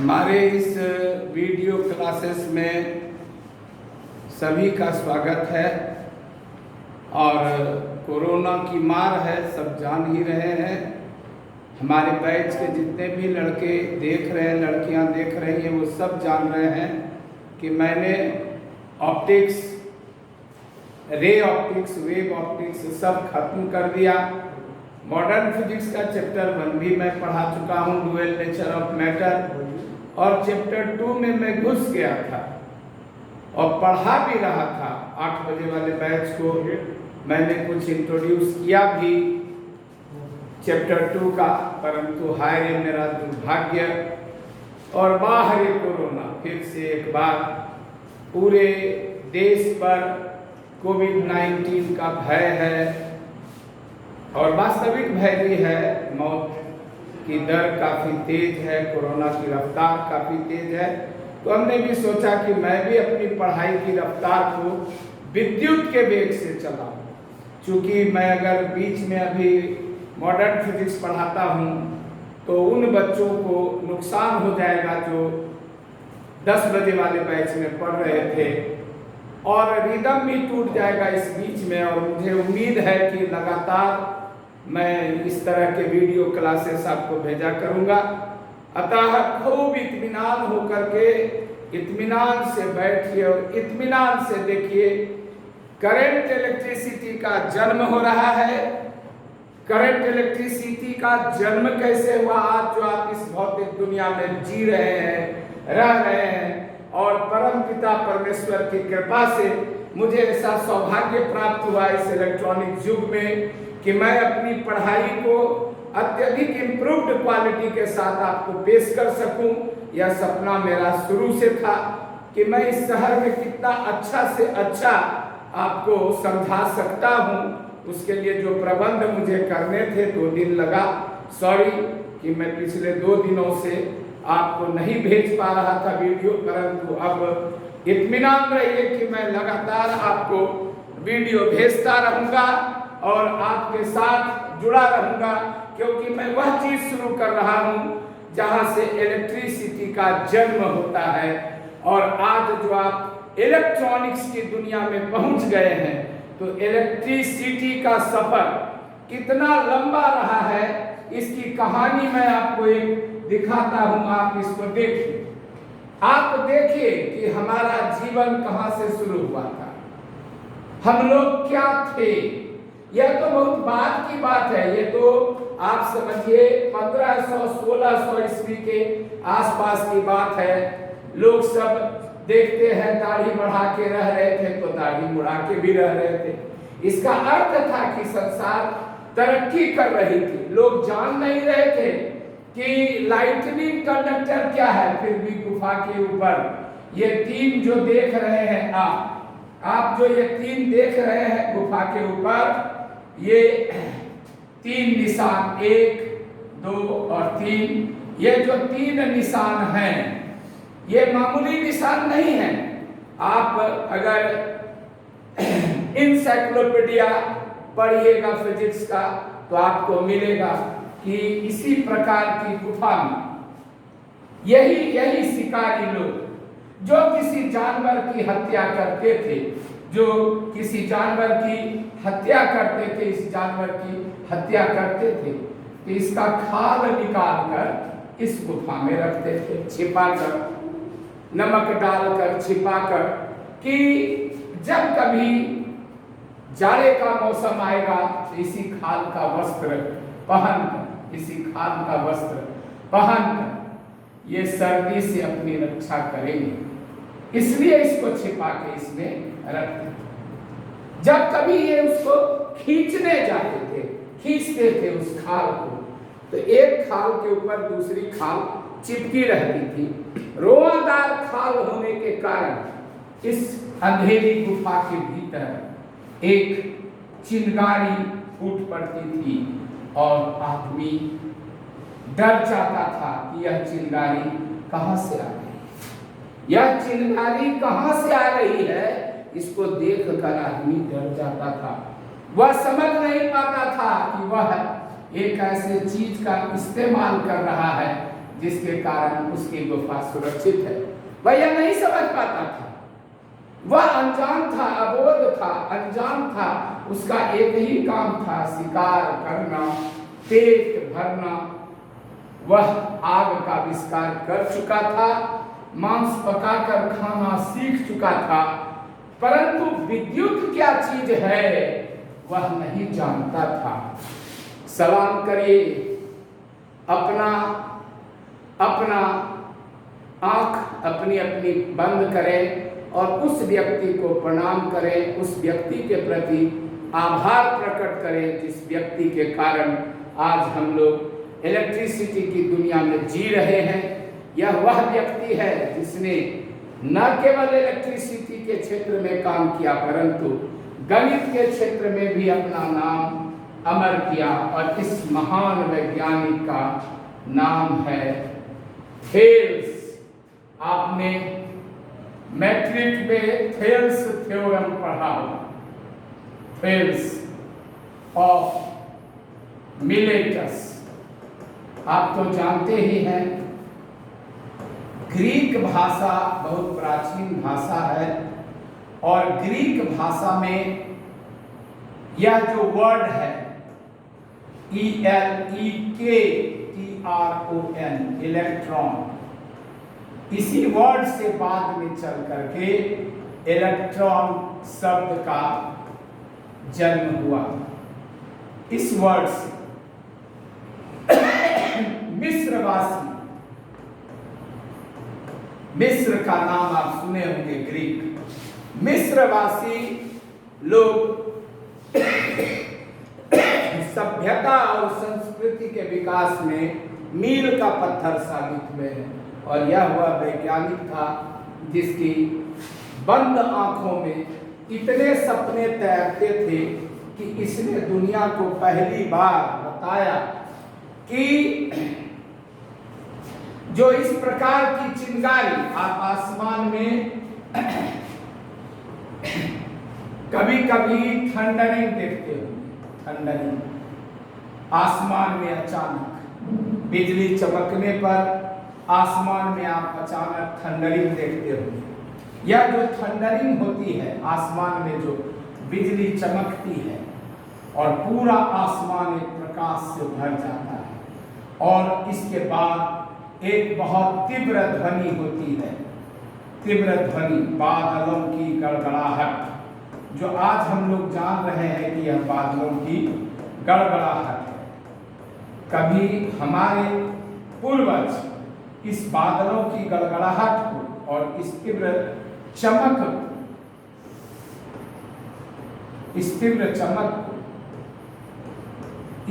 हमारे इस video classes में सभी का स्वागत है। और कोरोना की मार है, सब जान ही रहे हैं। हमारे बैच के जितने भी लड़के देख रहे हैं, लड़कियां देख रही हैं, वो सब जान रहे हैं कि मैंने optics, ray optics, wave optics सब खत्म कर दिया। मॉडर्न फिजिक्स का चैप्टर 1 भी मैं पढ़ा चुका हूँ, डुअल नेचर ऑफ मैटर, और चैप्टर 2 में मैं घुस गया था और पढ़ा भी रहा था। 8 बजे वाले बैच को मैंने कुछ इंट्रोड्यूस किया भी चैप्टर 2 का, परंतु हाय रे मेरा दुर्भाग्य और बाहर कोरोना फिर से एक बार पूरे देश पर कोविड-19 का भय है और वास्तविक भय भी है। मौत की दर काफ़ी तेज है, कोरोना की रफ्तार काफ़ी तेज है। तो हमने भी सोचा कि मैं भी अपनी पढ़ाई की रफ्तार को विद्युत के वेग से चलाऊं। चूँकि मैं अगर बीच में अभी मॉडर्न फिजिक्स पढ़ाता हूँ तो उन बच्चों को नुकसान हो जाएगा जो 10 बजे वाले बैच में पढ़ रहे थे, और रिदम भी टूट जाएगा इस बीच में। और मुझे उम्मीद है कि लगातार मैं इस तरह के वीडियो क्लासेस आपको भेजा करूंगा। अतः खूब इत्मीनान होकर के इत्मीनान से बैठिए और इत्मीनान से देखिए। करंट इलेक्ट्रिसिटी का जन्म हो रहा है। करंट इलेक्ट्रिसिटी का जन्म कैसे हुआ? आज जो आप इस भौतिक दुनिया में जी रहे हैं, रह रहे हैं, और परम पिता परमेश्वर की कृपा से मुझे ऐसा सौभाग्य प्राप्त हुआ इस इलेक्ट्रॉनिक युग में कि मैं अपनी पढ़ाई को अत्यधिक इम्प्रूव्ड क्वालिटी के साथ आपको पेश कर सकूं। यह सपना मेरा शुरू से था कि मैं इस शहर में कितना अच्छा से अच्छा आपको समझा सकता हूं। उसके लिए जो प्रबंध मुझे करने थे 2 दिन लगा। सॉरी कि मैं पिछले 2 दिनों से आपको नहीं भेज पा रहा था वीडियो, परंतु अब इत्मीनान रहिए कि मैं लगातार आपको वीडियो भेजता रहूंगा और आपके साथ जुड़ा रहूंगा, क्योंकि मैं वह चीज शुरू कर रहा हूं जहां से इलेक्ट्रिसिटी का जन्म होता है। और आज जो आप इलेक्ट्रॉनिक्स की दुनिया में पहुंच गए हैं, तो इलेक्ट्रिसिटी का सफर कितना लंबा रहा है इसकी कहानी मैं आपको एक दिखाता हूं। आप इसको देखिए, आप देखिए कि हमारा जीवन कहां से शुरू हुआ था, हम लोग क्या थे। यह तो बहुत बाद की बात है। ये तो आप समझिए 1500-1600 ईस्वी के आसपास की बात है। लोग सब देखते हैं दाढ़ी बढ़ा के रह रहे थे तो दाढ़ी मुड़ा के भी रह रहे थे। इसका अर्थ था कि संसार तरक्की कर रही थी। लोग जान नहीं रहे थे कि लाइटनिंग कंडक्टर क्या है। फिर भी गुफा के ऊपर ये 3 जो देख रहे हैं आप जो ये 3 देख रहे हैं गुफा के ऊपर, ये 3 निशान 1, 2 और 3, ये जो 3 निशान हैं ये मामूली निशान नहीं है। आप अगर इंसाइक्लोपीडिया पढ़िएगा फिजिक्स का तो आपको मिलेगा कि इसी प्रकार की गुफा में यही शिकारी लोग जो किसी जानवर की हत्या करते थे, जो किसी जानवर की हत्या करते थे, इस जानवर की हत्या करते थे तो इसका खाल निकाल कर इस गुफा में रखते थे, छिपा कर, नमक डालकर छिपा कर, कि जब कभी जाड़े का मौसम आएगा तो इसी खाल का वस्त्र पहन कर, इसी खाल का वस्त्र पहन कर ये सर्दी से अपनी रक्षा करेंगे। इसलिए इसको छिपा के इसमें रखते थे। जब कभी ये उसको खींचने जाते थे, खींचते थे उस खाल को, तो एक खाल के ऊपर दूसरी खाल चिपकी रहती थी। रोआदार खाल होने के कारण इस अंधेरी गुफा के भीतर एक चिंगारी फूट पड़ती थी और आदमी डर जाता था कि यह चिंगारी कहां से आ रही है, यह चिंगारी कहां से आ रही है। इसको देखकर आदमी डर जाता था। वह समझ नहीं पाता था कि वह एक ऐसे चीज का इस्तेमाल कर रहा है जिसके कारण उसकी गुफा सुरक्षित है। वह यह नहीं समझ पाता था, वह अनजान था, अबोध था, अनजान था। उसका एक ही काम था, शिकार करना, पेट भरना। वह आग का आविष्कार कर चुका था, मांस पकाकर खाना सीख चुका था, परंतु विद्युत क्या चीज है वह नहीं जानता था। सलाम करिए, अपना अपना आंख अपनी अपनी बंद करें और उस व्यक्ति को प्रणाम करें, उस व्यक्ति के प्रति आभार प्रकट करें जिस व्यक्ति के कारण आज हम लोग इलेक्ट्रिसिटी की दुनिया में जी रहे हैं। यह वह व्यक्ति है जिसने न केवल इलेक्ट्रिसिटी के क्षेत्र में काम किया परंतु गणित के क्षेत्र में भी अपना नाम अमर किया, और इस महान वैज्ञानिक का नाम है थेल्स। आपने मैट्रिक में थेल्स थ्योरम पढ़ा होगा, थेल्स ऑफ मिलेटस, आप तो जानते ही हैं। ग्रीक भाषा बहुत प्राचीन भाषा है और ग्रीक भाषा में यह जो वर्ड है ELEKTRON, इलेक्ट्रॉन, इसी वर्ड से बाद में चल करके इलेक्ट्रॉन शब्द का जन्म हुआ। इस वर्ड से मिस्रवासी, मिस्र का नाम आप सुने होंगे, ग्रीक, मिस्रवासी लोग सभ्यता और संस्कृति के विकास में मील का पत्थर साबित हुए हैं। और यह वह वैज्ञानिक था जिसकी बंद आंखों में इतने सपने तैरते थे कि इसने दुनिया को पहली बार बताया कि जो इस प्रकार की चिंगारी आप आसमान में कभी कभी थंडरिंग देखते हो, थंडरिंग, आसमान में अचानक बिजली चमकने पर आसमान में आप अचानक थंडरिंग देखते हो। यह जो थंडरिंग होती है, आसमान में जो बिजली चमकती है और पूरा आसमान एक प्रकाश से भर जाता है और इसके बाद एक बहुत तीव्र ध्वनि होती है, तीव्र ध्वनि, बादलों की गड़गड़ाहट, जो आज हम लोग जान रहे हैं कि यह बादलों की गड़गड़ाहट है। कभी हमारे पूर्वज इस बादलों की गड़गड़ाहट को और इस तीव्र चमक को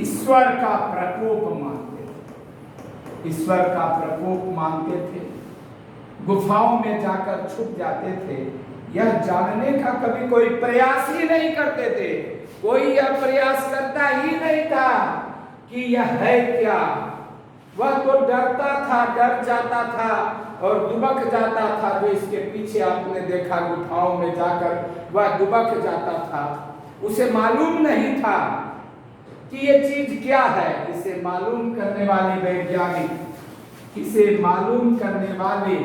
ईश्वर का प्रकोप मानते थे, ईश्वर का प्रकोप मानते थे। गुफाओं में जाकर छुप जाते थे, यह जानने का कभी कोई प्रयास ही नहीं करते थे। कोई यह प्रयास करता ही नहीं था कि यह है क्या। वह तो डरता था, डर जाता था और दुबक जाता था। जो इसके पीछे आपने देखा गुफाओं में जाकर वह दुबक जाता था, उसे मालूम नहीं था कि ये चीज क्या है। इसे मालूम करने वाले वैज्ञानिक, इसे मालूम करने वाले,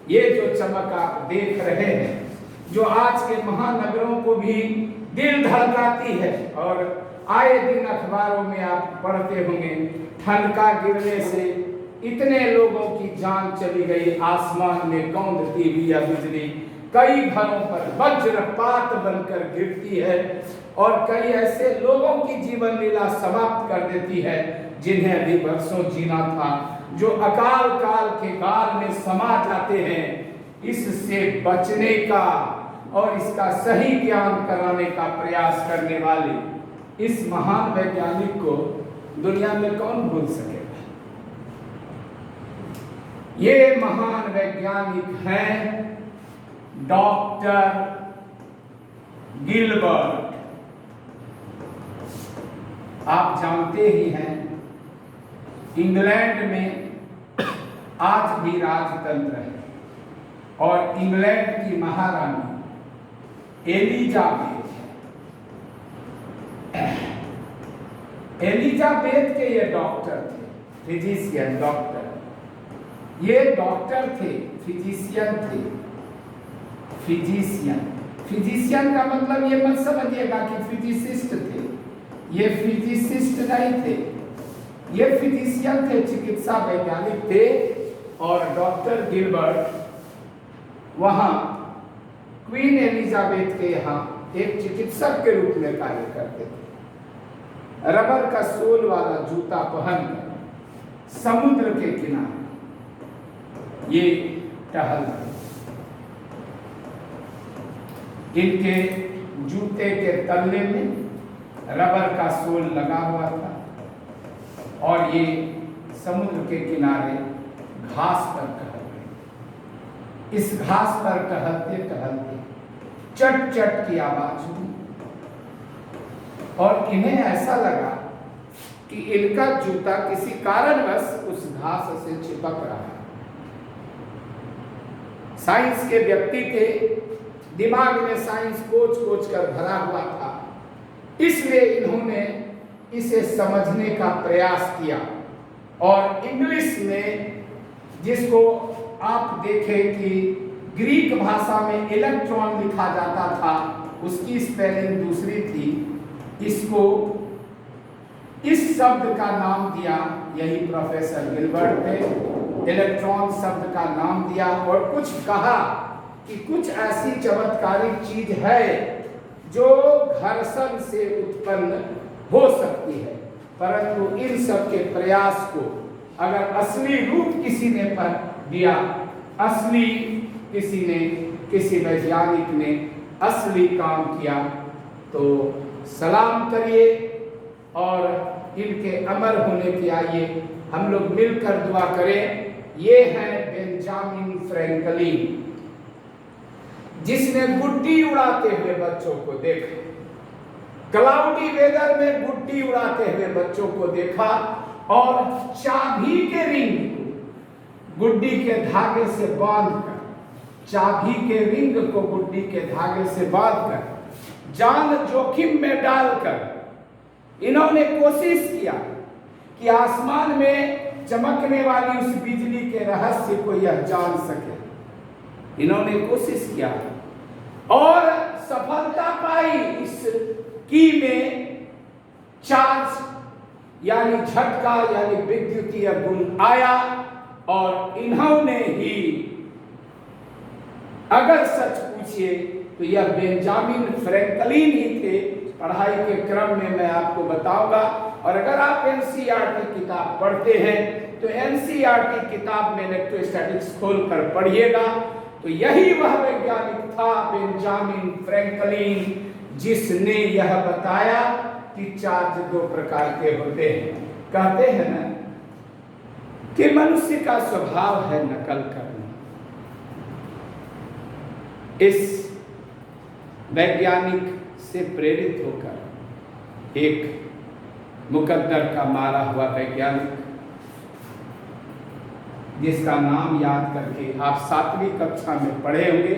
ये जो चमक आप देख रहे हैं, जो आज के महानगरों को भी दिल धड़काती है। और आए दिन अखबारों में आप पढ़ते होंगे, ठनका गिरने से इतने लोगों की जान चली गई, आसमान में कौंधती हुई यह बिजली कई घरों पर वज्रपात बनकर गिरती है और कई ऐसे लोगों की जीवन लीला समाप्त कर देती है जिन्हें अभी वर्षों जीना था, जो अकाल काल के गाल में समा जाते हैं। इससे बचने का और इसका सही ज्ञान कराने का प्रयास करने वाले इस महान वैज्ञानिक को दुनिया में कौन भूल सकेगा। ये महान वैज्ञानिक हैं डॉक्टर गिलबर्ट। आप जानते ही हैं इंग्लैंड में आज भी राजतंत्र है और इंग्लैंड की महारानी एलिजाबेथ है। एलिजाबेथ के ये डॉक्टर थे, फिजिशियन डॉक्टर, ये डॉक्टर थे, फिजिशियन थे। फिजिशियन का मतलब ये मत समझिएगा कि फिजिसिस्ट थे, ये फिजिसिस्ट नहीं थे, ये फिजिशियन थे, चिकित्सा वैज्ञानिक थे। और डॉक्टर गिलबर्ट वहां क्वीन एलिजाबेथ के यहाँ एक चिकित्सक के रूप में कार्य करते थे। रबर का सोल वाला जूता पहनकर समुद्र के किनारे ये टहल रहे। इनके जूते के तल्ले में रबर का सोल लगा हुआ था और ये समुद्र के किनारे घास पर टहल रहे। इस घास पर टहलते टहलते चट चट की आवाज हुई और इन्हें ऐसा लगा कि इनका जूता किसी कारणवश उस घास से चिपक रहा है। साइंस के व्यक्ति थे, दिमाग में साइंस कोच कर भरा हुआ था, इसलिए इन्होंने इसे समझने का प्रयास किया और इंग्लिश में, जिसको आप देखें कि ग्रीक भाषा में इलेक्ट्रॉन लिखा जाता था, उसकी स्पेलिंग दूसरी थी, इसको इस शब्द का नाम दिया, यही प्रोफेसर गिलबर्ट ने इलेक्ट्रॉन शब्द का नाम दिया और कुछ कहा कि कुछ ऐसी चमत्कारिक चीज है जो घर्षण से उत्पन्न हो सकती है, परंतु इन सब के प्रयास को अगर असली रूप किसी ने पर दिया, असली किसी वैज्ञानिक ने असली काम किया, तो सलाम करिए और इनके अमर होने की आइए हम लोग मिलकर दुआ करें। ये है बेंजामिन फ्रैंकलिन, जिसने गुड्डी उड़ाते हुए बच्चों को देखा, क्लाउडी वेदर में गुड्डी उड़ाते हुए बच्चों को देखा और चाबी के रिंग को गुड्डी के धागे से बांधकर, चाबी के रिंग को गुड्डी के धागे से बांधकर, जान जोखिम में डालकर इन्होंने कोशिश किया कि आसमान में चमकने वाली उस बिजली के रहस्य को यह जान सके। इन्होंने कोशिश किया और सफलता पाई। इस की में चार्ज यानी झटका यानी विद्युतीय गुण आया और इन्होंने ही, अगर सच पूछिए तो यह बेंजामिन फ्रैंकलिन ही थे। पढ़ाई के क्रम में मैं आपको बताऊंगा, और अगर आप एनसीईआरटी किताब पढ़ते हैं तो एनसीईआरटी किताब में इलेक्ट्रोस्टैटिक्स खोलकर पढ़िएगा, तो यही वह वैज्ञानिक था बेंजामिन फ्रैंकलिन जिसने यह बताया कि चार्ज दो प्रकार के होते हैं। कहते हैं ना कि मनुष्य का स्वभाव है नकल करना। इस वैज्ञानिक से प्रेरित होकर एक मुकद्दर का मारा हुआ वैज्ञानिक, जिसका नाम याद करके आप 7वीं कक्षा में पढ़े होंगे,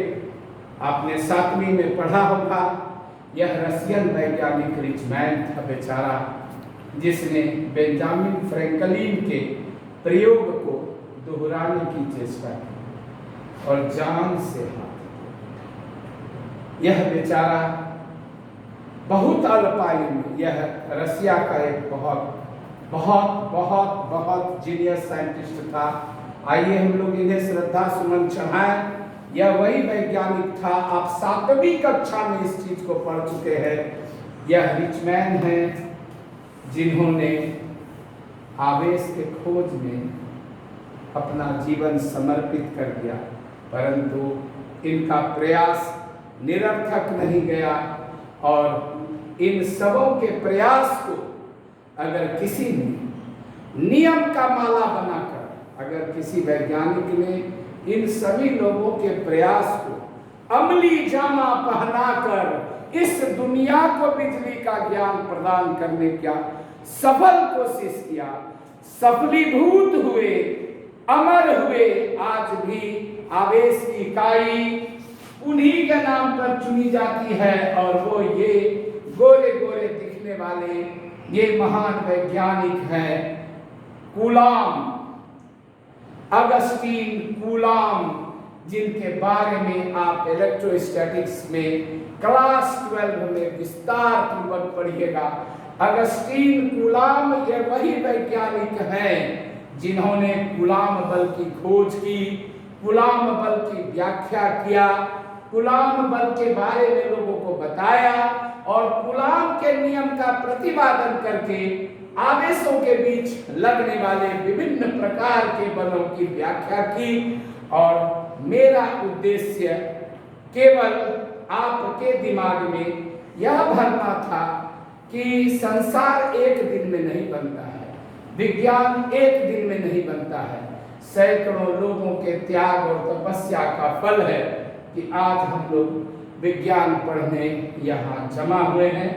आपने 7वीं में पढ़ा होगा, यह रशियन वैज्ञानिक रिचमैन था बेचारा, जिसने बेंजामिन फ्रैंकलिन के प्रयोग को दोहराने की चेष्टा की और जान से हाथ। यह बेचारा बहुत अल्पायु में, यह रसिया का एक बहुत बहुत बहुत बहुत जीनियस साइंटिस्ट था। आइए हम लोग इन्हें श्रद्धा सुमन चढ़ाएं। यह वही वैज्ञानिक था, आप 7वीं कक्षा में इस चीज को पढ़ चुके हैं। यह रिचमैन है जिन्होंने आवेश के खोज में अपना जीवन समर्पित कर दिया, परंतु इनका प्रयास निरर्थक नहीं गया। और इन सबों के प्रयास को अगर किसी ने नियम का माला बनाकर, अगर किसी वैज्ञानिक ने इन सभी लोगों के प्रयास को अमली जामा पहनाकर इस दुनिया को बिजली का ज्ञान प्रदान करने का सफल कोशिश किया, सफलीभूत हुए, अमर हुए, आज भी आवेश की इकाई उन्हीं के नाम पर चुनी जाती है और वो ये गोरे गोरे दिखने वाले ये महान वैज्ञानिक हैं कूलाम। अगस्टीन, कूलाम, जिनके बारे में आप इलेक्ट्रोस्टैटिक्स में क्लास 12 में विस्तार पूर्वक पढ़िएगा। अगस्टीन, कूलाम ये वही वैज्ञानिक हैं जिन्होंने कूलाम बल की खोज की, कूलाम बल की व्याख्या किया, कूलाम बल के बारे में लोगों को बताया और कूलाम के नियम का प्रतिपादन करके आवेशों के बीच लगने वाले विभिन्न प्रकार के बलों की व्याख्या की। और मेरा उद्देश्य केवल आपके दिमाग में यह भरना था कि संसार एक दिन में नहीं बनता है, विज्ञान एक दिन में नहीं बनता है, सैकड़ों लोगों के त्याग और तपस्या का फल है कि आज हम लोग विज्ञान पढ़ने यहाँ जमा हुए हैं।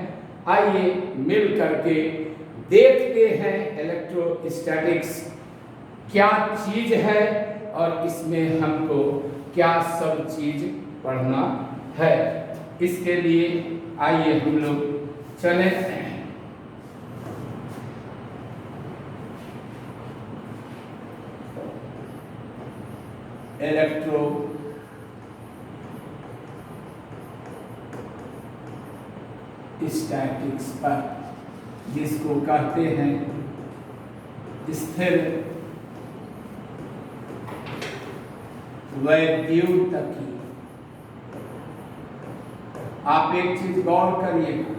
आइए मिल करके देखते हैं इलेक्ट्रोस्टैटिक्स क्या चीज है और इसमें हमको क्या सब चीज पढ़ना है। इसके लिए आइए हम लोग चले इलेक्ट्रोस्टैटिक्स पर, जिसको कहते हैं स्थिर वैद्युतिकी। आप एक चीज गौर करिएगा,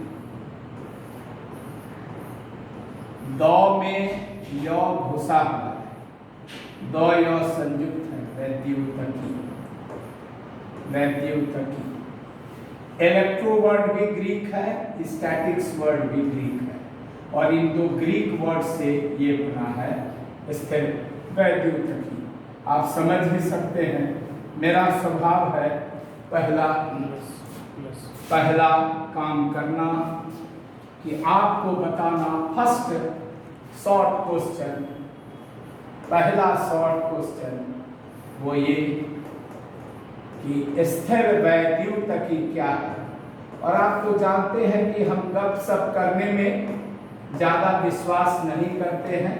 दो में य घुसा हुआ है, दो य संयुक्त है, वैद्युतिकी, वैद्युतिकी। इलेक्ट्रो वर्ड भी ग्रीक है, स्टैटिक्स वर्ड भी ग्रीक है और इन दो ग्रीक वर्ड से ये बना है स्थिर वैद्युतिकी। आप समझ भी सकते हैं, मेरा स्वभाव है पहला काम करना कि आपको बताना फर्स्ट शॉर्ट क्वेश्चन, पहला शॉर्ट क्वेश्चन वो ये कि स्थिर वैद्युतिकी क्या है। और आप तो जानते हैं कि हम गपशप करने में ज़्यादा विश्वास नहीं करते हैं,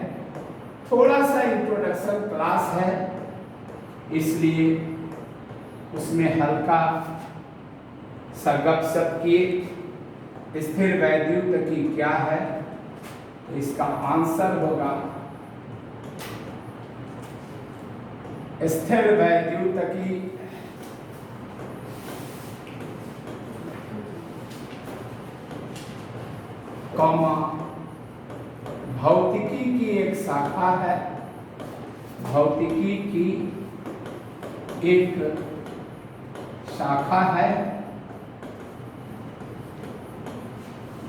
थोड़ा सा इंट्रोडक्शन क्लास है, इसलिए उसमें हल्का सा गपशप किए। स्थिर वैद्युतिकी क्या है, तो इसका आंसर होगा स्थिर वैद्युतिकी कॉमा भौतिकी की एक शाखा है, भौतिकी की एक शाखा है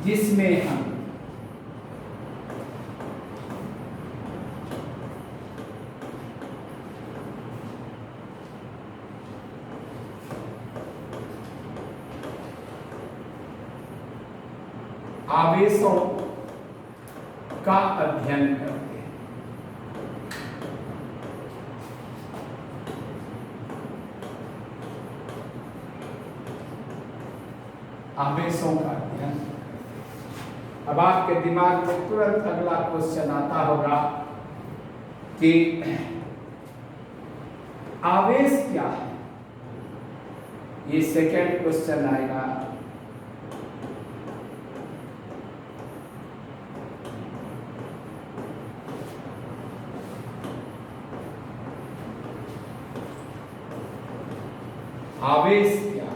जिसमें हम आवेशों का अध्ययन करते हैं। आवेशों का अध्ययन। अब आपके दिमाग में तुरंत अगला क्वेश्चन आता होगा कि आवेश क्या है। ये सेकेंड क्वेश्चन आएगा। आवेश क्या है।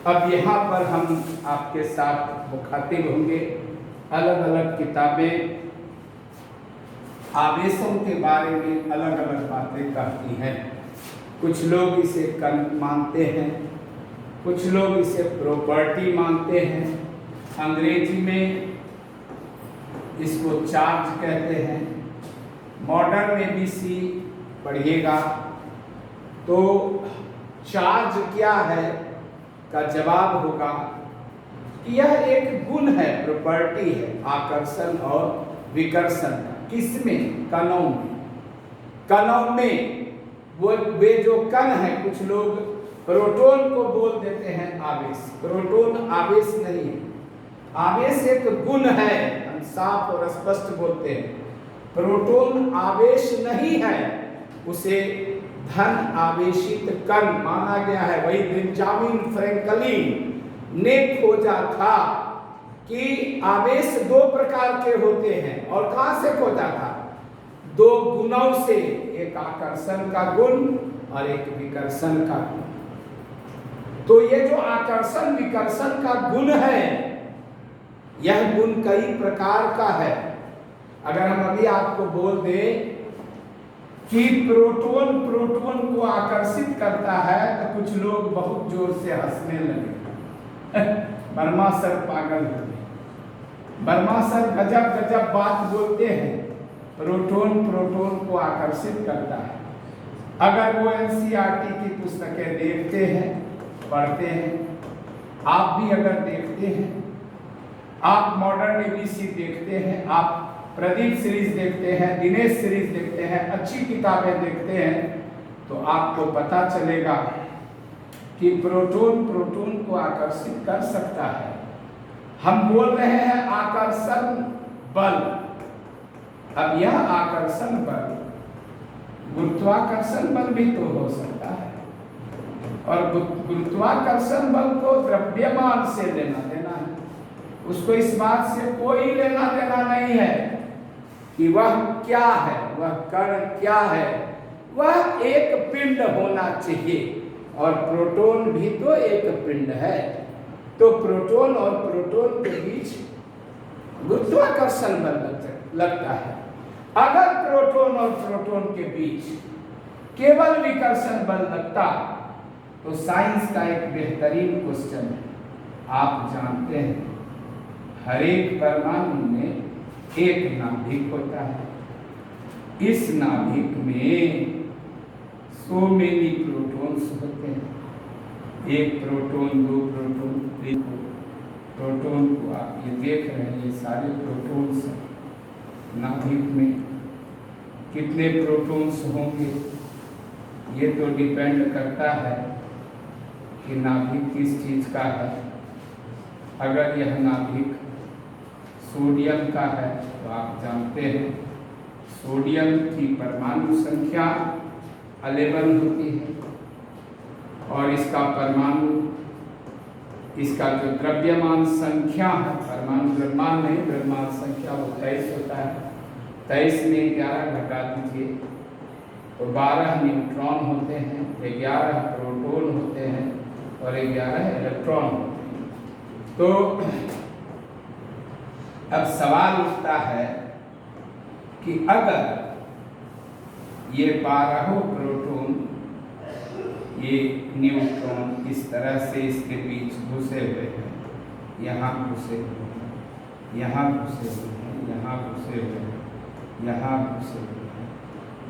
अब यहाँ पर हम आपके साथ मुखातिब होंगे। अलग अलग किताबें आवेशों के बारे में अलग अलग बातें कहती हैं। कुछ लोग इसे कण मानते हैं, कुछ लोग इसे प्रॉपर्टी मानते हैं, अंग्रेजी में इसको चार्ज कहते हैं। मॉडर्न में भी सी पढ़िएगा तो चार्ज क्या है का जवाब होगा कि यह एक गुण है, प्रॉपर्टी है, आकर्षण और विकर्षण का। किसमें? कणों में। कणों में वो वे जो कण है, कुछ लोग प्रोटॉन को बोल देते हैं आवेश। प्रोटॉन आवेश नहीं है, आवेश एक गुण है, हम साफ और स्पष्ट बोलते हैं। प्रोटॉन आवेश नहीं है, उसे धन आवेशित कण माना गया है। वही बेंजामिन फ्रैंकलिन ने खोजा था कि आवेश दो प्रकार के होते हैं। और कहां से खोजा था? दो गुणों से, एक आकर्षण का गुण और एक विकर्षण का गुण। तो ये जो आकर्षण विकर्षण का गुण है, यह गुण कई प्रकार का है। अगर हम अभी आपको बोल दें कि प्रोटॉन को आकर्षित करता है, तो कुछ लोग बहुत जोर से हंसने लगे। वर्मा सर पागल हो गए। वर्मा सर गजब गजब बात बोलते हैं। प्रोटॉन को आकर्षित करता है। अगर वो एनसीईआरटी की पुस्तकें देखते हैं, पढ़ते हैं, आप भी अगर देखते हैं, आप मॉडर्न एबीसी देखते हैं, आप प्रदीप सीरीज देखते हैं, दिनेश सीरीज देखते हैं, अच्छी किताबें देखते हैं, तो आपको पता चलेगा कि प्रोटॉन को आकर्षित कर सकता है। हम बोल रहे हैं आकर्षण बल। अब यह आकर्षण बल गुरुत्वाकर्षण बल भी तो हो सकता है, और गुरुत्वाकर्षण बल को द्रव्यमान से लेना देना है। उसको इस बात से कोई लेना देना नहीं है कि वह क्या है, वह कण क्या है। वह एक पिंड होना चाहिए, और प्रोटॉन भी तो एक पिंड है। तो प्रोटॉन और प्रोटॉन के बीच गुरुत्वाकर्षण बल लगता है। अगर प्रोटॉन और प्रोटॉन के बीच केवल विकर्षण बल लगता, तो साइंस का एक बेहतरीन क्वेश्चन है। आप जानते हैं, हर एक परमाणु में एक नाभिक होता है। इस नाभिक में सो मेनी प्रोटॉन्स होते हैं। एक प्रोटॉन, दो प्रोटॉन, तीन प्रोटॉन को आप ये देख रहे हैं, ये सारे प्रोटॉन्स हैं। नाभिक में कितने प्रोटॉन्स होंगे, ये तो डिपेंड करता है कि नाभिक किस चीज का है। अगर यह नाभिक सोडियम का है, तो आप जानते हैं सोडियम की परमाणु संख्या 11 होती है, और इसका जो द्रव्यमान संख्या है, परमाणु द्रव्यमान नहीं, द्रव्यमान संख्या, वो 23 होता है। 23 में 11 घटा दीजिए तो 12 न्यूट्रॉन होते हैं, 11 प्रोटॉन होते हैं और 11 इलेक्ट्रॉन होते हैं। तो अब सवाल उठता है कि अगर ये 12 प्रोटॉन, ये न्यूट्रॉन इस तरह से इसके बीच घुसे हुए हैं, यहाँ घुसे हुए हैं, यहाँ घुसे हुए हैं, यहाँ घुसे हुए हैं, यहाँ घुसे हुए हैं,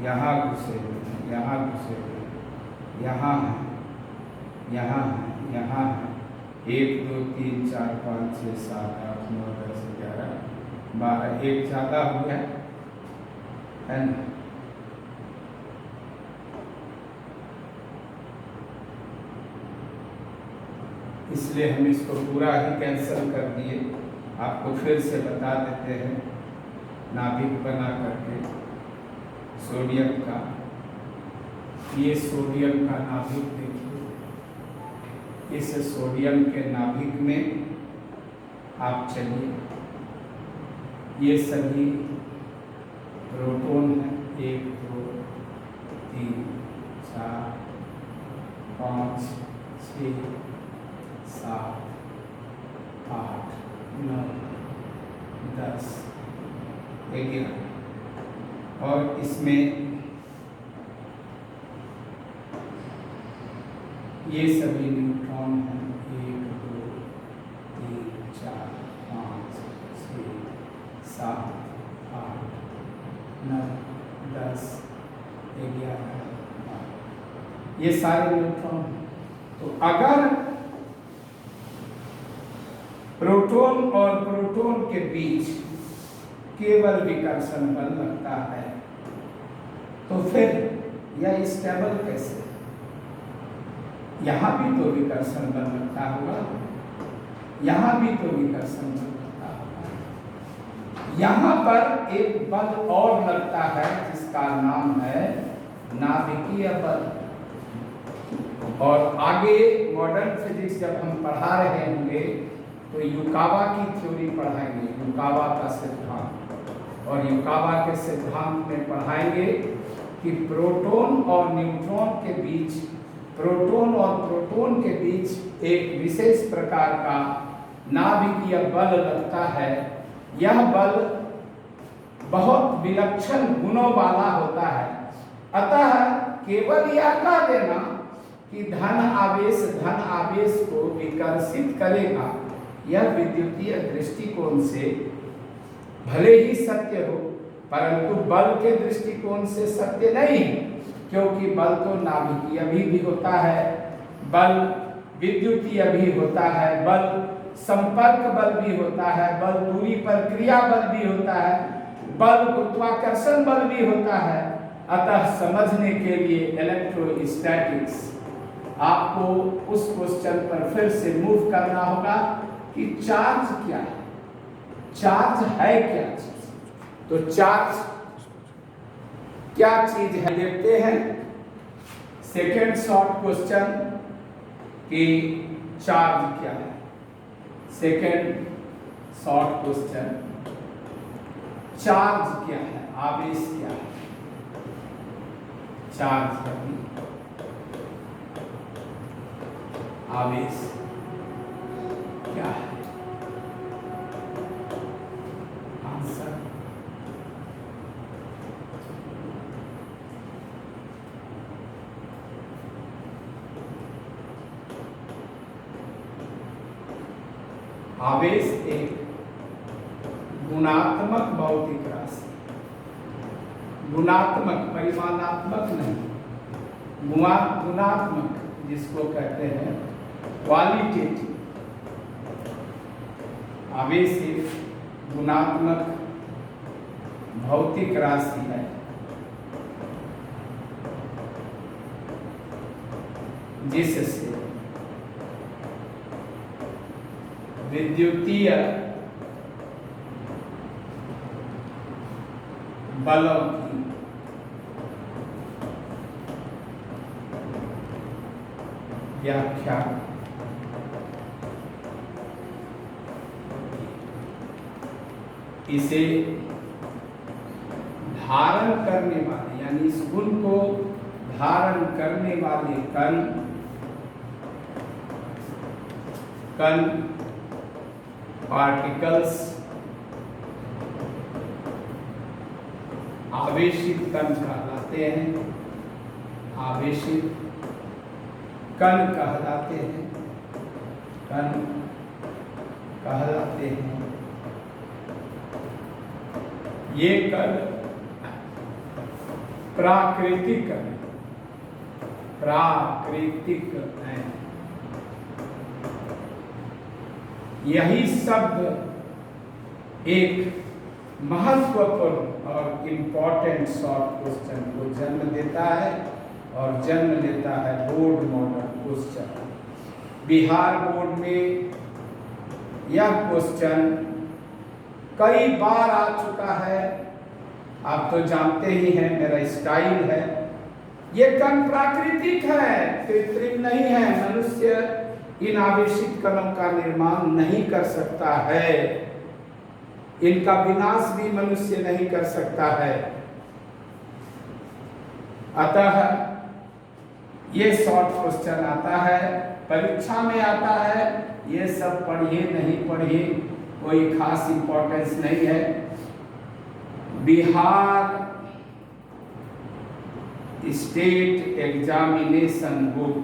यहाँ घुसे हुए हैं, यहाँ घुसे हुए हैं, यहाँ है, यहाँ है, यहाँ है, 1 2 3 4 5 6 7 8 9 10 11 12, एक ज़्यादा हो गया है ना। इसलिए हम इसको पूरा ही कैंसिल कर दिए। आपको फिर से बता देते हैं, नाभिक बना करके सोडियम का, ये सोडियम का नाभिक देखिए। इस सोडियम के नाभिक में आप चलिए, ये सभी प्रोटॉन हैं, 1 2 3 4 5 6 7 8 9 10 11, और इसमें ये सभी न्यूट्रॉन हैं, 1 2 3 4 5 6 7 8 9 10 11 12, ये सारे न्यूट्रॉन। तो अगर प्रोटॉन और प्रोटॉन के बीच केवल विकर्षण बल लगता है, तो फिर यह स्टेबल कैसे? यहाँ भी तो विकर्षण बल लगता होगा, यहाँ भी तो विकर्षण बल लगता होगा। यहाँ पर एक बल और लगता है जिसका नाम है नाभिकीय बल। और आगे मॉडर्न फिजिक्स जब हम पढ़ा रहे होंगे तो युकावा की थ्योरी पढ़ाएंगे, युकावा का सिद्धांत। और युकावा के सिद्धांत में पढ़ाएंगे कि प्रोटॉन और न्यूट्रॉन के बीच, प्रोटॉन और प्रोटॉन के बीच एक विशेष प्रकार का नाभिकीय बल लगता है। यह बल बहुत विलक्षण गुणों वाला होता है। अतः केवल यह कह देना कि धन आवेश को विकर्षित करेगा, यह विद्युतीय दृष्टिकोण से भले ही सत्य हो, परंतु बल के दृष्टिकोण से सत्य नहीं, क्योंकि बल तो नाभिकीय भी होता है, बल विद्युतीय भी होता है, बल संपर्क बल भी होता है, बल दूरी पर क्रिया बल भी होता है, बल गुरुत्वाकर्षण बल भी होता है। अतः समझने के लिए इलेक्ट्रोस्टैटिक्स आपको उस क्वेश्चन पर फिर से मूव करना होगा कि चार्ज क्या है, चार्ज है क्या चीज। तो चार्ज क्या चीज है देखते हैं। सेकेंड शॉर्ट क्वेश्चन कि चार्ज क्या है। सेकेंड शॉर्ट क्वेश्चन, चार्ज क्या है, आवेश क्या है। चार्ज आवेश क्या है। आंसर आवेश एक गुणात्मक भौतिक राशि, गुणात्मक, परिमाणात्मक नहीं, गुणात्मक जिसको कहते हैं क्वालिटेटिव। आवेश एक गुणात्मक भौतिक राशि है जिससे विद्युतीय बलों की व्याख्या इसे धारण करने वाले, यानी इस गुण को धारण करने वाले कण पार्टिकल्स आवेशित कण कहलाते हैं, आवेशित कण कहलाते हैं, कण कहलाते हैं। ये कण प्राकृतिक है, प्राकृतिक है। यही शब्द एक महत्वपूर्ण और इम्पोर्टेंट शॉर्ट क्वेश्चन को जन्म देता है और जन्म लेता है board model question. Bihar board में यह क्वेश्चन कई बार आ चुका है, आप तो जानते ही हैं, मेरा स्टाइल है। ये कण प्राकृतिक है, कृत्रिम नहीं है। मनुष्य इन आवेशित कणों का निर्माण नहीं कर सकता है, इनका विनाश भी मनुष्य नहीं कर सकता है। अतः ये शॉर्ट क्वेश्चन आता है, परीक्षा में आता है। ये सब पढ़िए नहीं पढ़िए कोई खास इंपॉर्टेंस नहीं है। बिहार स्टेट एग्जामिनेशन बुक,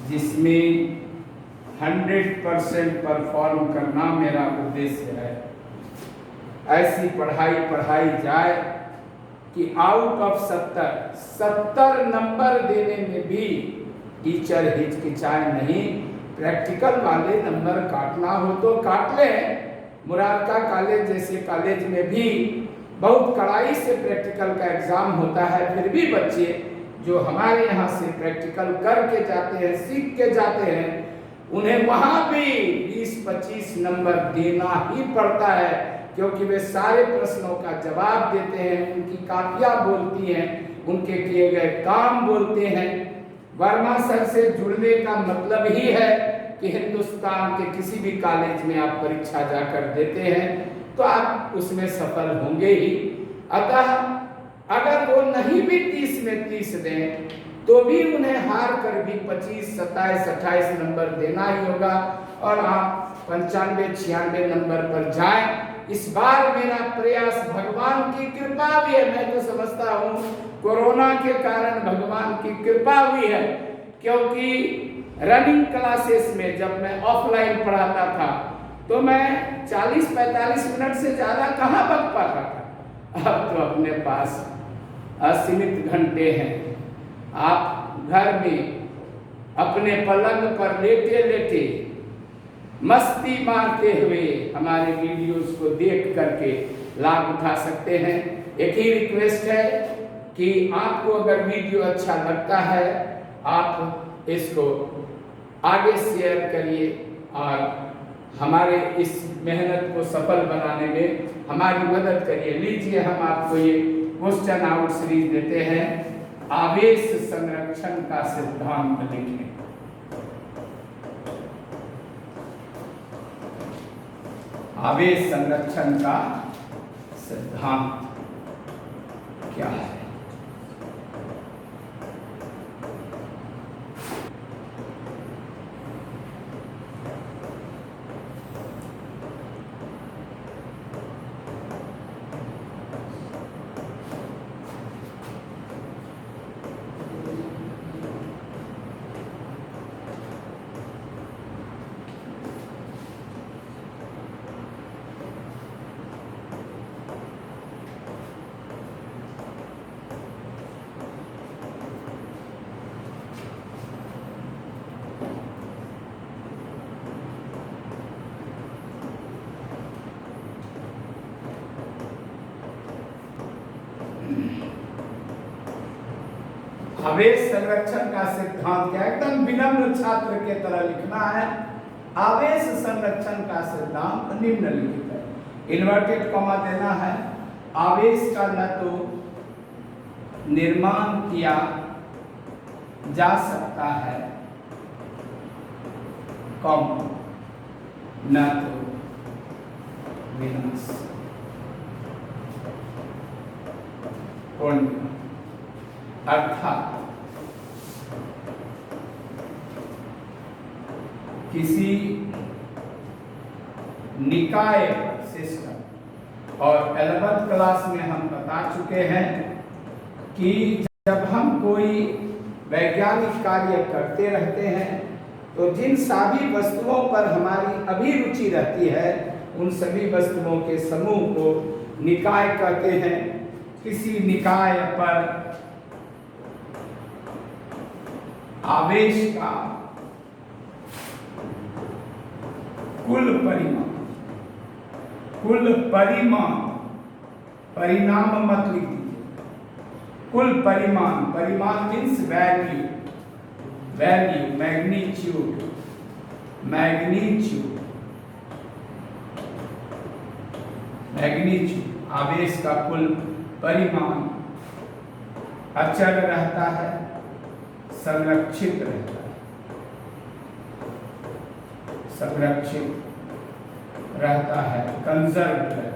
जिसमें 100% परफॉर्म करना मेरा उद्देश्य है, ऐसी पढ़ाई जाए कि आउट ऑफ 70 नंबर देने में भी टीचर हिचकिचाए नहीं। प्रैक्टिकल वाले नंबर काटना हो तो काट ले। मुरारका कॉलेज जैसे कॉलेज में भी बहुत कड़ाई से प्रैक्टिकल का एग्जाम होता है, फिर भी बच्चे जो हमारे यहाँ से प्रैक्टिकल करके जाते हैं, सीख के जाते हैं, उन्हें वहाँ भी 20-25 नंबर देना ही पड़ता है। क्योंकि वे सारे प्रश्नों का जवाब देते हैं, उनकी कापियां बोलती हैं, उनके किए गए काम बोलते हैं। वर्मा सर से जुड़ने का मतलब ही है कि हिंदुस्तान के किसी भी कॉलेज में आप परीक्षा जाकर देते हैं तो आप उसमें सफल होंगे ही। अतः अगर वो नहीं भी 30 में 30 दें तो भी उन्हें हार कर भी 25, 27, 28 नंबर देना ही होगा और आप 95, 96 नंबर पर जाएं। इस बार मेरा प्रयास भगवान की कृपा भी है, मैं तो समझता हूँ कोरोना के कारण भगवान की कृपा भी है, क्योंकि रनिंग क्लासेस में जब मैं ऑफलाइन पढ़ाता था तो मैं 40-45 मिनट से ज्यादा कहाँ बक पाता था। अब तो अपने पास असीमित घंटे हैं। आप घर में अपने पलंग पर लेटे लेटे मस्ती मारते हुए हमारे वीडियोस को देख करके लाभ उठा सकते हैं। एक ही रिक्वेस्ट है कि आपको अगर वीडियो अच्छा लगता है आप इसको आगे शेयर करिए और हमारे इस मेहनत को सफल बनाने में हमारी मदद करिए। लीजिए हम आपको ये क्वेश्चन आउट सीरीज देते हैं। आवेश संरक्षण का सिद्धांत लिखें। आवेश संरक्षण का सिद्धांत क्या है? आवेश संरक्षण का सिद्धांत क्या? एकदम विनम्र छात्र के तरह लिखना है। आवेश संरक्षण का सिद्धांत निम्नलिखित है। इन्वर्टेड कॉमा देना है। आवेश का न तो निर्माण किया जा सकता है, कॉमा, न तो विनाश। अर्थात किसी निकाय सिस्टम, और 11th क्लास में हम बता चुके हैं कि जब हम कोई वैज्ञानिक कार्य करते रहते हैं तो जिन सभी वस्तुओं पर हमारी अभिरुचि रहती है उन सभी वस्तुओं के समूह को निकाय कहते हैं। किसी निकाय पर आवेश का कुल परिमाण, परिणाम मत लिख दीजिए, कुल परिमाण, परिमाण मीन्स वैल्यू, मैग्नीट्यूड, आवेश का कुल परिमाण अचल रहता है, संरक्षित रहता है, कंजर्व रहता है।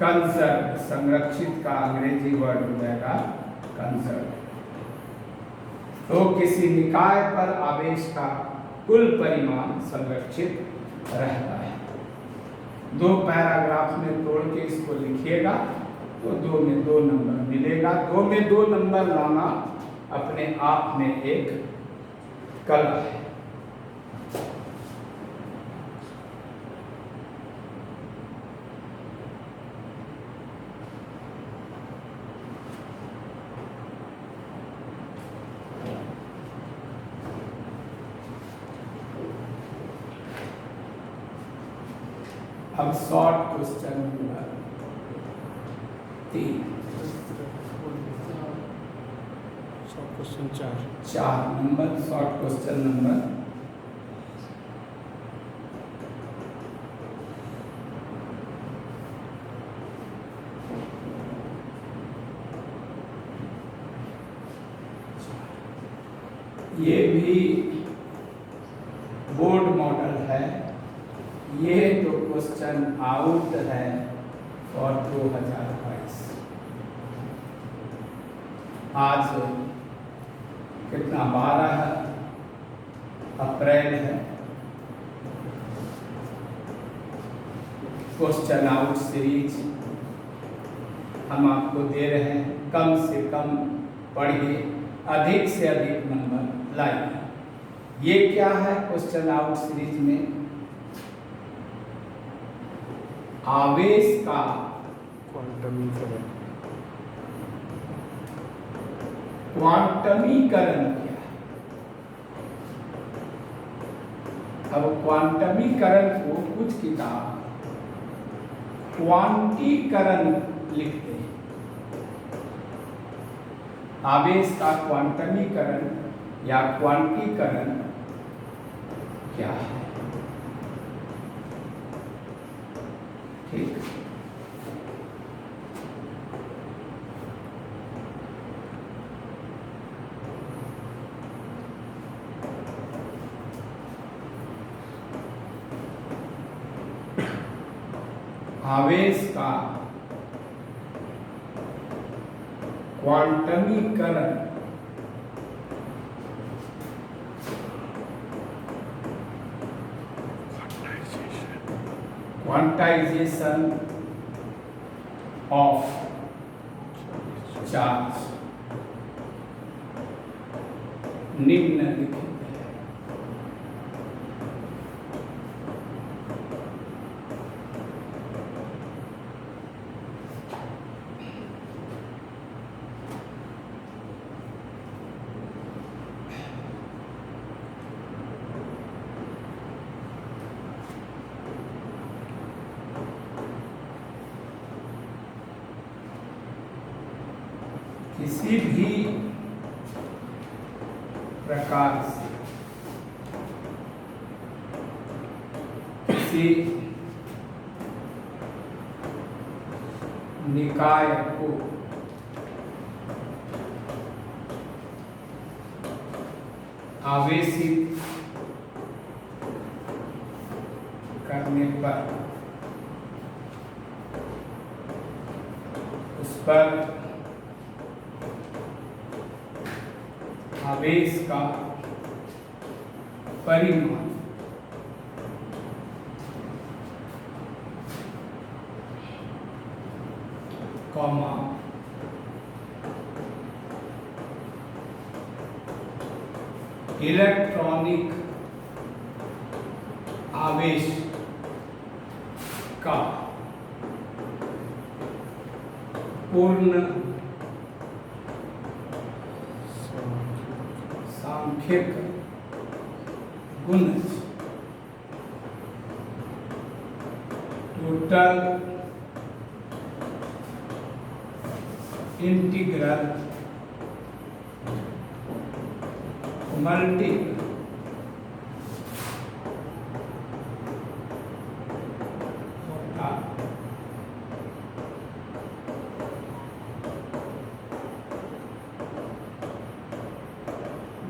कंजर्व, संरक्षित का अंग्रेजी वर्ड हो जाएगा कंजर्व। तो किसी निकाय पर आवेश का कुल परिमाण संरक्षित रहता है। 2 पैराग्राफ में तोड़ के इसको लिखिएगा तो 2 में 2 नंबर मिलेगा। 2 में 2 नंबर लाना अपने आप में एक कला है। अब short question number 3, question 4 number, short question number 4। ये भी बोर्ड मॉडल है। ये तो क्वेश्चन आउट है और 2022। आज कितना 12 अप्रैल है। क्वेश्चन आउट सीरीज हम आपको दे रहे हैं। कम से कम पढ़िए, अधिक से अधिक नंबर लाइए। ये क्या है क्वेश्चन आउट सीरीज में? आवेश का क्वांटमीकरण। क्वांटमीकरण क्या है? अब क्वांटमीकरण को कुछ किताब क्वांटीकरण लिखते हैं। आवेश का क्वांटमीकरण या क्वांटीकरण क्या है? ठीक। आवेश का क्वांटमीकरण क्वांटाइजेशन ऑफ चार्ज निम्नलिखित है। किसी भी प्रकार से किसी निकाय को आवेशित करने पर उस पर आवेश का परिमाण कॉमा इलेक्ट्रॉनिक आवेश का पूर्ण सांख्यिक गुणज टोटल इंटीग्रल मल्टीपल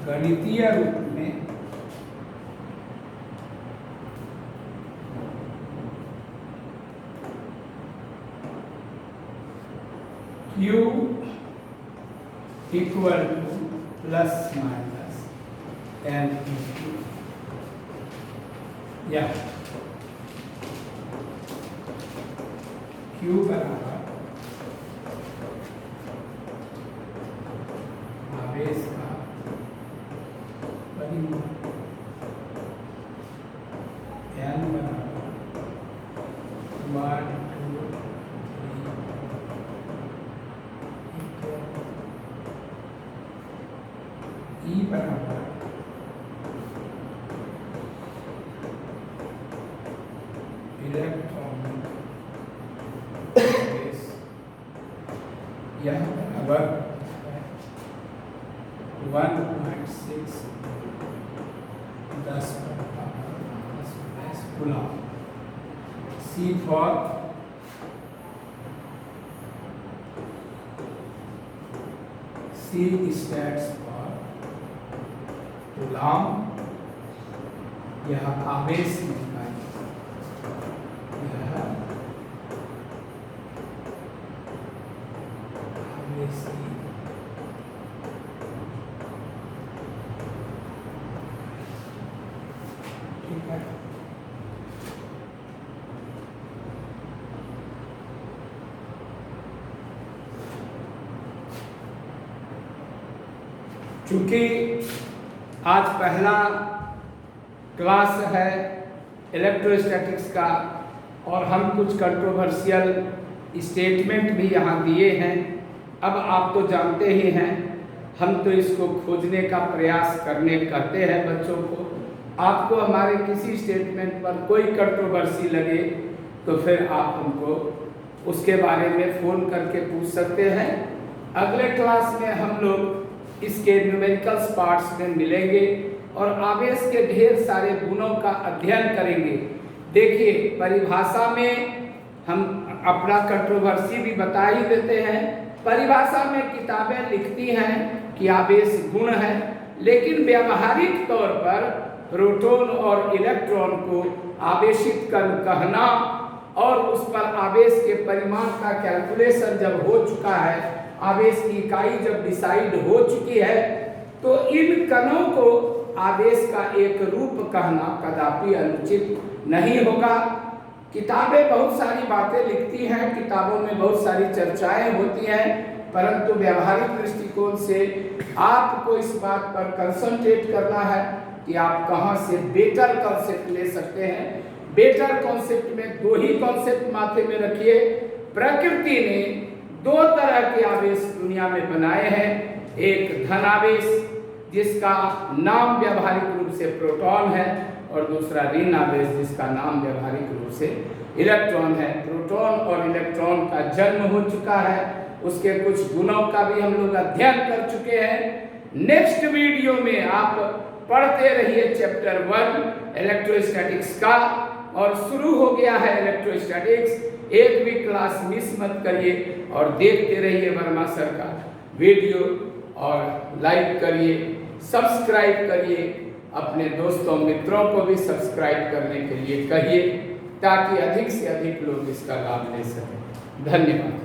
गणितीय रूप में Q equal two plus minus n या Q बराबर आवेश का परिमाण n बराबर 1 2 3 E बराबर इलेक्ट्रॉनिक आवेश यह बराबर 1.6 10 coulomb. C for C stands for गुलाम, यह आवेश इकाई, यह आवेश की ठीक है। चूंकि आज पहला क्लास है इलेक्ट्रोस्टैटिक्स का और हम कुछ कंट्रोवर्शियल स्टेटमेंट भी यहाँ दिए हैं। अब आप तो जानते ही हैं, हम तो इसको खोजने का प्रयास करते हैं बच्चों को। आपको हमारे किसी स्टेटमेंट पर कोई कंट्रोवर्सी लगे तो फिर आप हमको उसके बारे में फ़ोन करके पूछ सकते हैं। अगले क्लास में हम लोग इसके न्यूमेरिकल्स पार्ट्स में मिलेंगे और आवेश के ढेर सारे गुणों का अध्ययन करेंगे। देखिए, परिभाषा में हम अपना कंट्रोवर्सी भी बता ही देते हैं। परिभाषा में किताबें लिखती हैं कि आवेश गुण है, लेकिन व्यावहारिक तौर पर प्रोटॉन और इलेक्ट्रॉन को आवेशित कण कहना और उस पर आवेश के परिमाण का कैलकुलेशन जब हो चुका है, आवेश की इकाई जब डिसाइड हो चुकी है, तो इन कणों को आवेश का एक रूप कहना कदापि अनुचित नहीं होगा। किताबें बहुत सारी बातें लिखती हैं, किताबों में बहुत सारी चर्चाएं होती हैं, परंतु व्यावहारिक दृष्टिकोण से आपको इस बात पर कंसंट्रेट करना है कि आप कहां से बेटर कॉन्सेप्ट ले सकते हैं। बेटर कॉन्सेप्ट में दो ही कॉन्सेप्ट माथे में रखिए। प्रकृति ने दो तरह के आवेश दुनिया में बनाए हैं, एक धन आवेश जिसका नाम व्यावहारिक रूप से प्रोटॉन है और दूसरा ऋण आवेश जिसका नाम व्यावहारिक रूप से इलेक्ट्रॉन है। प्रोटॉन और इलेक्ट्रॉन का जन्म हो चुका है, उसके कुछ गुणों का भी हम लोग अध्ययन कर चुके हैं। नेक्स्ट वीडियो में आप पढ़ते रहिए चैप्टर 1 इलेक्ट्रोस्टैटिक्स का, और शुरू हो गया है इलेक्ट्रोस्टैटिक्स। एक भी क्लास मिस मत करिए और देखते रहिए वर्मा सर का वीडियो, और लाइक करिए, सब्सक्राइब करिए, अपने दोस्तों मित्रों को भी सब्सक्राइब करने के लिए कहिए ताकि अधिक से अधिक लोग इसका लाभ ले सकें। धन्यवाद।